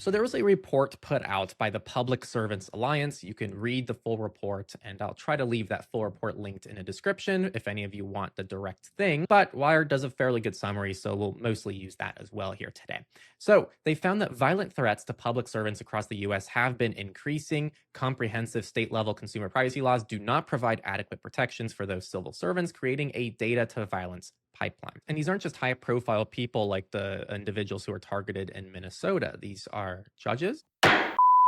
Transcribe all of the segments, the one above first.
So there was a report put out by the Public Servants Alliance. You can read the full report, and I'll try to leave that full report linked in a description if any of you want the direct thing. But Wired does a fairly good summary, so we'll mostly use that as well here today. So they found that violent threats to public servants across the US have been increasing. Comprehensive state level consumer privacy laws do not provide adequate protections for those civil servants, creating a data to violence pipeline. And these aren't just high profile people like the individuals who are targeted in Minnesota. These are judges.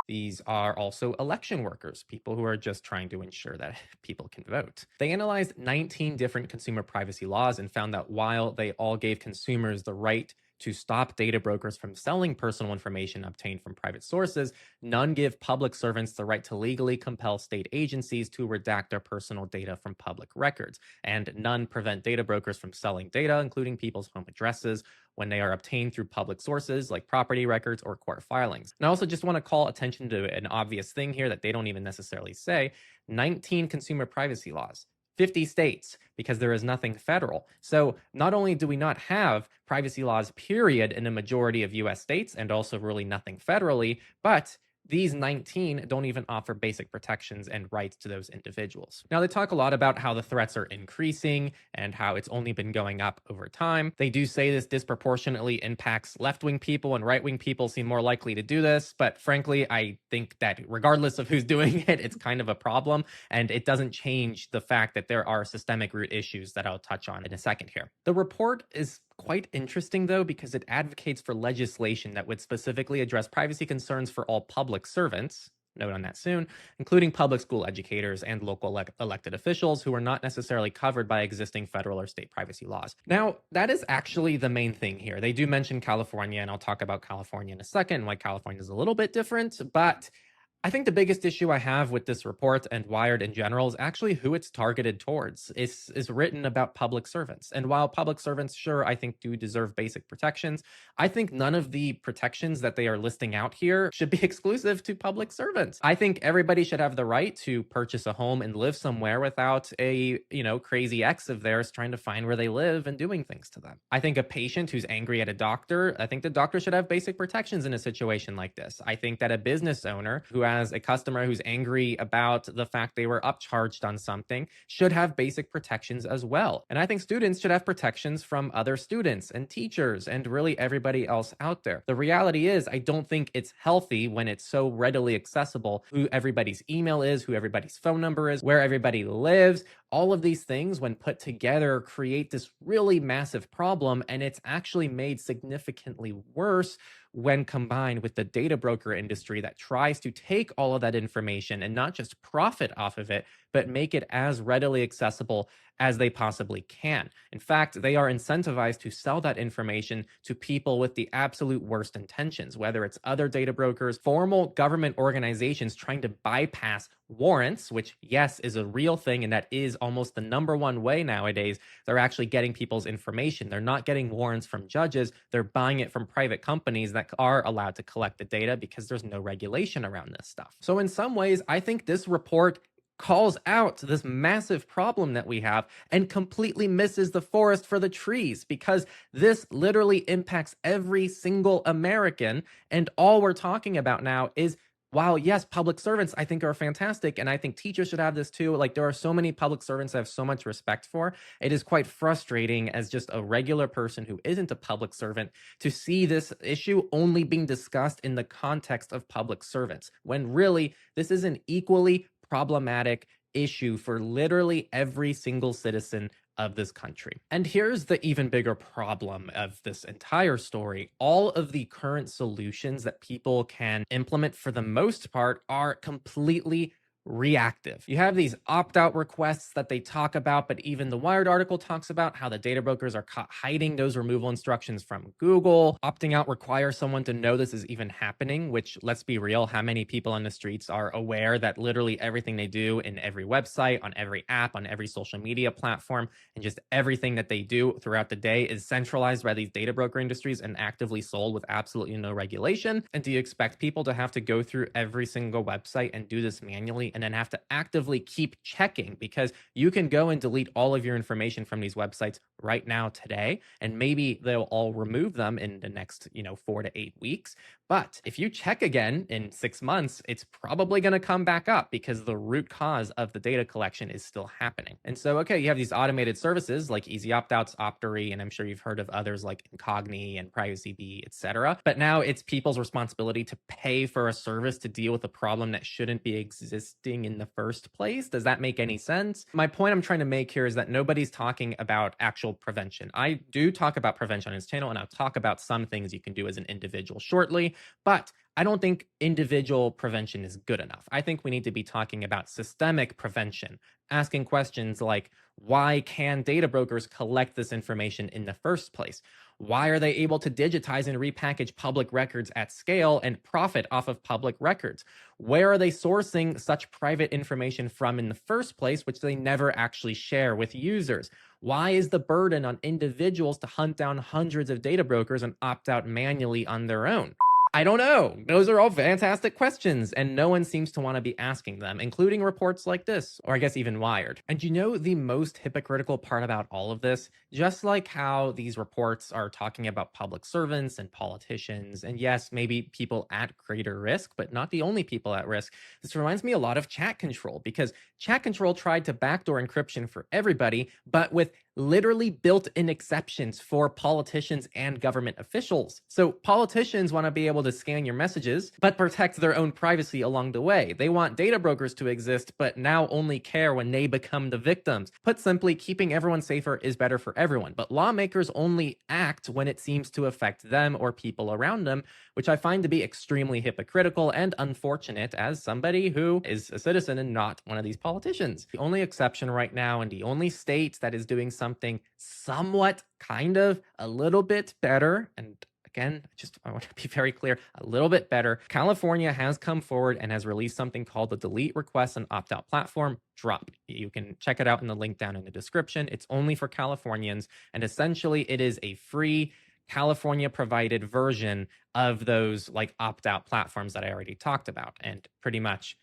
These are also election workers, people who are just trying to ensure that people can vote. They analyzed 19 different consumer privacy laws and found that while they all gave consumers the right to stop data brokers from selling personal information obtained from private sources, none give public servants the right to legally compel state agencies to redact their personal data from public records. And none prevent data brokers from selling data, including people's home addresses, when they are obtained through public sources like property records or court filings. And I also just want to call attention to an obvious thing here that they don't even necessarily say. 19 consumer privacy laws. 50 states, because there is nothing federal. So not only do we not have privacy laws, period, in a majority of US states, and also really nothing federally, but these 19 don't even offer basic protections and rights to those individuals. Now, they talk a lot about how the threats are increasing and how it's only been going up over time. They do say this disproportionately impacts left-wing people, and right-wing people seem more likely to do this. But frankly, I think that regardless of who's doing it, it's kind of a problem. And it doesn't change the fact that there are systemic root issues that I'll touch on in a second here. The report is quite interesting, though, because it advocates for legislation that would specifically address privacy concerns for all public servants. Note on that soon, including public school educators and local elected officials who are not necessarily covered by existing federal or state privacy laws. Now, that is actually the main thing here. They do mention California, and I'll talk about California in a second, and why California is a little bit different, but I think the biggest issue I have with this report and Wired in general is actually who it's targeted towards. It's written about public servants. And while public servants, sure, I think do deserve basic protections, I think none of the protections that they are listing out here should be exclusive to public servants. I think everybody should have the right to purchase a home and live somewhere without a, crazy ex of theirs trying to find where they live and doing things to them. I think a patient who's angry at a doctor, I think the doctor should have basic protections in a situation like this. I think that a business owner who has a customer who's angry about the fact they were upcharged on something should have basic protections as well. And I think students should have protections from other students and teachers and really everybody else out there. The reality is, I don't think it's healthy when it's so readily accessible who everybody's email is, who everybody's phone number is, where everybody lives. All of these things, when put together, create this really massive problem, and it's actually made significantly worse when combined with the data broker industry that tries to take all of that information and not just profit off of it, but make it as readily accessible as they possibly can. In fact, they are incentivized to sell that information to people with the absolute worst intentions, whether it's other data brokers, formal government organizations trying to bypass warrants, which, yes, is a real thing, and that is almost the number one way nowadays they're actually getting people's information. They're not getting warrants from judges, they're buying it from private companies that are allowed to collect the data because there's no regulation around this stuff. So in some ways, I think this report calls out this massive problem that we have and completely misses the forest for the trees, because this literally impacts every single American. And all we're talking about now is, while yes, public servants I think are fantastic, and I think teachers should have this too. Like, there are so many public servants I have so much respect for. It is quite frustrating as just a regular person who isn't a public servant to see this issue only being discussed in the context of public servants, when really this is an equally problematic issue for literally every single citizen of this country. And here's the even bigger problem of this entire story. All of the current solutions that people can implement, for the most part, are completely reactive. You have these opt-out requests that they talk about, but even the Wired article talks about how the data brokers are caught hiding those removal instructions from Google. Opting out requires someone to know this is even happening, which, let's be real, how many people on the streets are aware that literally everything they do in every website, on every app, on every social media platform, and just everything that they do throughout the day is centralized by these data broker industries and actively sold with absolutely no regulation? And do you expect people to have to go through every single website and do this manually and then have to actively keep checking? Because you can go and delete all of your information from these websites right now today, and maybe they'll all remove them in the next 4 to 8 weeks. But if you check again in 6 months, it's probably going to come back up because the root cause of the data collection is still happening. And so, okay, you have these automated services like Easy Opt-outs, Optory, and I'm sure you've heard of others like Incogni and PrivacyBee, etc. But now it's people's responsibility to pay for a service to deal with a problem that shouldn't be existing in the first place. Does that make any sense? My point I'm trying to make here is that nobody's talking about actual prevention. I do talk about prevention on this channel, and I'll talk about some things you can do as an individual shortly, but I don't think individual prevention is good enough. I think we need to be talking about systemic prevention, asking questions like, why can data brokers collect this information in the first place? Why are they able to digitize and repackage public records at scale and profit off of public records? Where are they sourcing such private information from in the first place, which they never actually share with users? Why is the burden on individuals to hunt down hundreds of data brokers and opt out manually on their own? I don't know. Those are all fantastic questions, and no one seems to want to be asking them, including reports like this, or I guess even Wired. And you know the most hypocritical part about all of this? Just like how these reports are talking about public servants and politicians, and yes, maybe people at greater risk, but not the only people at risk. This reminds me a lot of chat control, because chat control tried to backdoor encryption for everybody, but with literally built-in exceptions for politicians and government officials. So politicians want to be able to scan your messages, but protect their own privacy along the way. They want data brokers to exist, but now only care when they become the victims. Put simply, keeping everyone safer is better for everyone, but lawmakers only act when it seems to affect them or people around them, which I find to be extremely hypocritical and unfortunate as somebody who is a citizen and not one of these politicians. The only exception right now, and the only state that is doing something somewhat kind of a little bit better, and again, I want to be very clear, a little bit better. California has come forward and has released something called the Delete Request and Opt-out Platform Drop. You can check it out in the link down in the description. It's only for Californians, and essentially it is a free California provided version of those like opt-out platforms that I already talked about. And pretty much,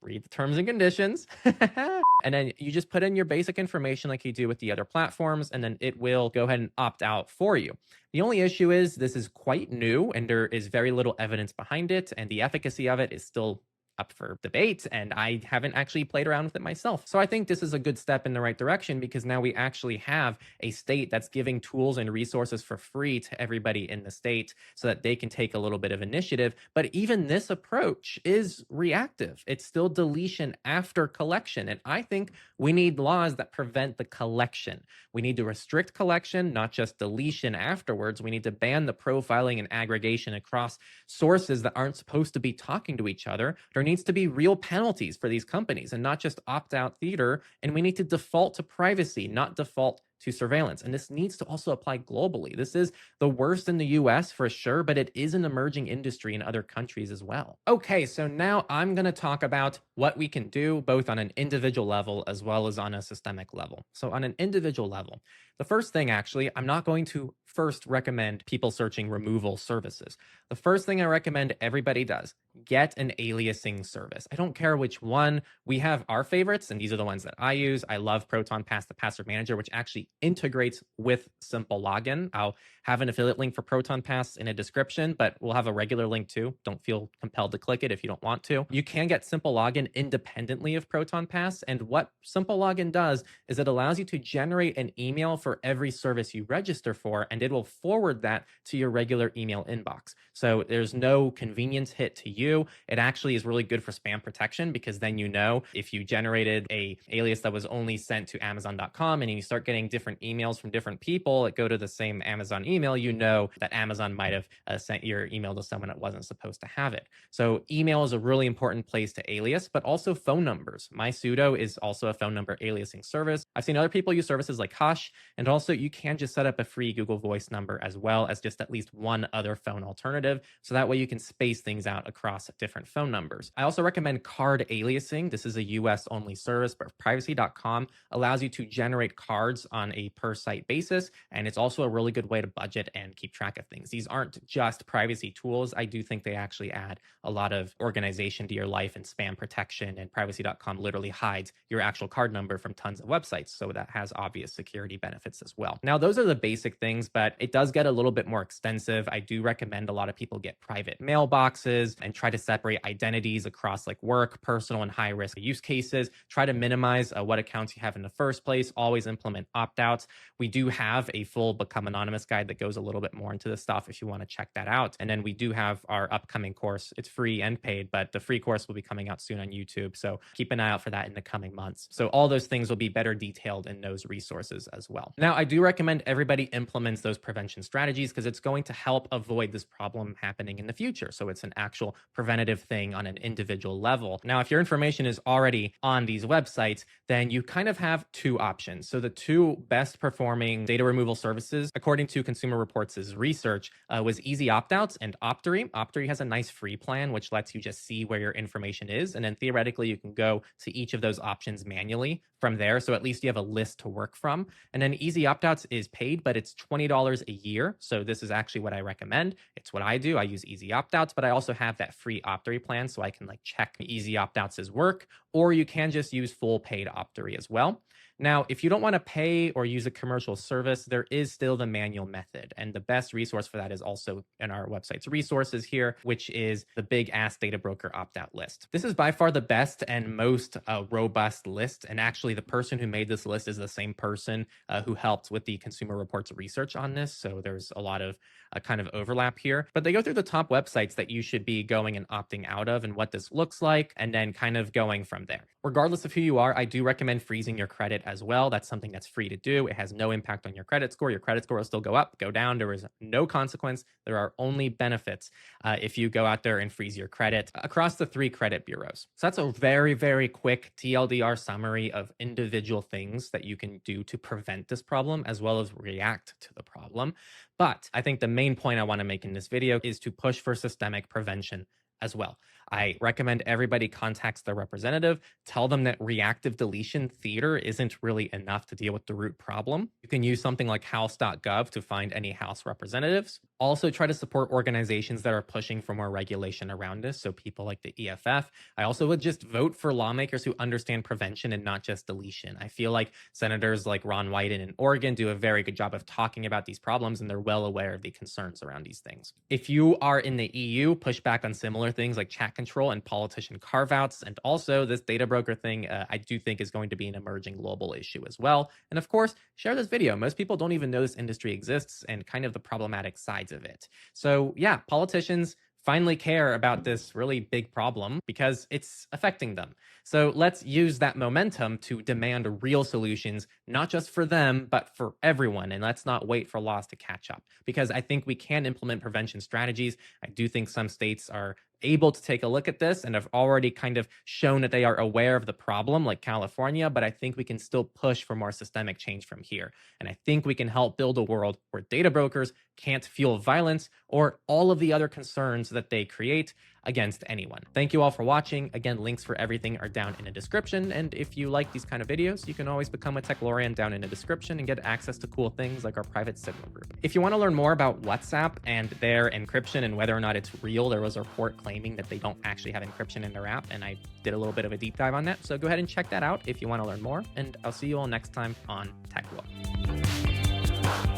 read the terms and conditions. And then you just put in your basic information like you do with the other platforms, and then it will go ahead and opt out for you. The only issue is this is quite new and there is very little evidence behind it, and the efficacy of it is still up for debate, and I haven't actually played around with it myself. So I think this is a good step in the right direction, because now we actually have a state that's giving tools and resources for free to everybody in the state so that they can take a little bit of initiative. But even this approach is reactive. It's still deletion after collection. And I think we need laws that prevent the collection. We need to restrict collection, not just deletion afterwards. We need to ban the profiling and aggregation across sources that aren't supposed to be talking to each other. There needs to be real penalties for these companies and not just opt-out theater. And we need to default to privacy, not default to surveillance. And this needs to also apply globally. This is the worst in the US for sure, but it is an emerging industry in other countries as well. Okay, so now I'm going to talk about what we can do both on an individual level as well as on a systemic level. So on an individual level, the first thing actually, I'm not going to first recommend people searching removal services. The first thing I recommend everybody does, get an aliasing service. I don't care which one. We have our favorites, and these are the ones that I use. I love Proton Pass, the password manager, which actually integrates with Simple Login. I'll have an affiliate link for Proton Pass in a description, but we'll have a regular link too. Don't feel compelled to click it if you don't want to. You can get Simple Login independently of Proton Pass, and what Simple Login does is it allows you to generate an email for every service you register for, and it will forward that to your regular email inbox. So there's no convenience hit to you. It actually is really good for spam protection, because then you know if you generated a alias that was only sent to Amazon.com and you start getting different emails from different people that go to the same Amazon email, you know that Amazon might have sent your email to someone that wasn't supposed to have it. So email is a really important place to alias, but also phone numbers. MySudo is also a phone number aliasing service. I've seen other people use services like Hush, and also you can just set up a free Google Voice number as well as just at least one other phone alternative. So that way you can space things out across different phone numbers. I also recommend card aliasing. This is a US only service, but privacy.com allows you to generate cards on on a per site basis. And it's also a really good way to budget and keep track of things. These aren't just privacy tools. I do think they actually add a lot of organization to your life and spam protection. And privacy.com literally hides your actual card number from tons of websites. So that has obvious security benefits as well. Now, those are the basic things, but it does get a little bit more extensive. I do recommend a lot of people get private mailboxes and try to separate identities across like work, personal, and high risk use cases. Try to minimize what accounts you have in the first place. Always implement opt-outs. We do have a full Become Anonymous guide that goes a little bit more into this stuff if you want to check that out. And then we do have our upcoming course. It's free and paid, but the free course will be coming out soon on YouTube. So keep an eye out for that in the coming months. So all those things will be better detailed in those resources as well. Now, I do recommend everybody implements those prevention strategies because it's going to help avoid this problem happening in the future. So it's an actual preventative thing on an individual level. Now, if your information is already on these websites, then you kind of have two options. So the two best performing data removal services, according to Consumer Reports' research, was Easy Opt-outs and Optory. Optory has a nice free plan, which lets you just see where your information is. And then theoretically, you can go to each of those options manually from there. So at least you have a list to work from. And then Easy Opt-outs is paid, but it's $20 a year. So this is actually what I recommend. It's what I do. I use Easy Opt-outs, but I also have that free Optory plan so I can like check Easy Opt-outs' work, or you can just use full paid Optory as well. Now, if you don't want to pay or use a commercial service, there is still the manual method. And the best resource for that is also in our website's resources here, which is the Big Ass Data Broker opt-out list. This is by far the best and most robust list. And actually, the person who made this list is the same person who helped with the Consumer Reports research on this. So there's a lot of kind of overlap here. But they go through the top websites that you should be going and opting out of and what this looks like, and then kind of going from there. Regardless of who you are, I do recommend freezing your credit as well. That's something that's free to do. It has no impact on your credit score. Your credit score will still go up, go down. There is no consequence. There are only benefits if you go out there and freeze your credit across the 3 credit bureaus. So that's a very, very quick TLDR summary of individual things that you can do to prevent this problem as well as react to the problem. But I think the main point I want to make in this video is to push for systemic prevention as well. I recommend everybody contacts their representative, tell them that reactive deletion theater isn't really enough to deal with the root problem. You can use something like house.gov to find any House representatives. Also try to support organizations that are pushing for more regulation around this. So people like the EFF. I also would just vote for lawmakers who understand prevention and not just deletion. I feel like senators like Ron Wyden in Oregon do a very good job of talking about these problems, and they're well aware of the concerns around these things. If you are in the EU, push back on similar things like chat control and politician carve-outs. And also this data broker thing, I do think is going to be an emerging global issue as well. And of course, share this video. Most people don't even know this industry exists and kind of the problematic sides of it. So yeah, politicians finally care about this really big problem because it's affecting them. So let's use that momentum to demand real solutions, not just for them, but for everyone. And let's not wait for laws to catch up, because I think we can implement prevention strategies. I do think some states are able to take a look at this and have already kind of shown that they are aware of the problem, like California, but I think we can still push for more systemic change from here. And I think we can help build a world where data brokers can't fuel violence or all of the other concerns that they create against anyone. Thank you all for watching. Again, links for everything are down in the description. And if you like these kind of videos, you can always become a Techlorian down in the description and get access to cool things like our private Signal group. If you want to learn more about WhatsApp and their encryption and whether or not it's real, there was a report claiming that they don't actually have encryption in their app, and I did a little bit of a deep dive on that. So go ahead and check that out if you want to learn more, and I'll see you all next time on Techlore.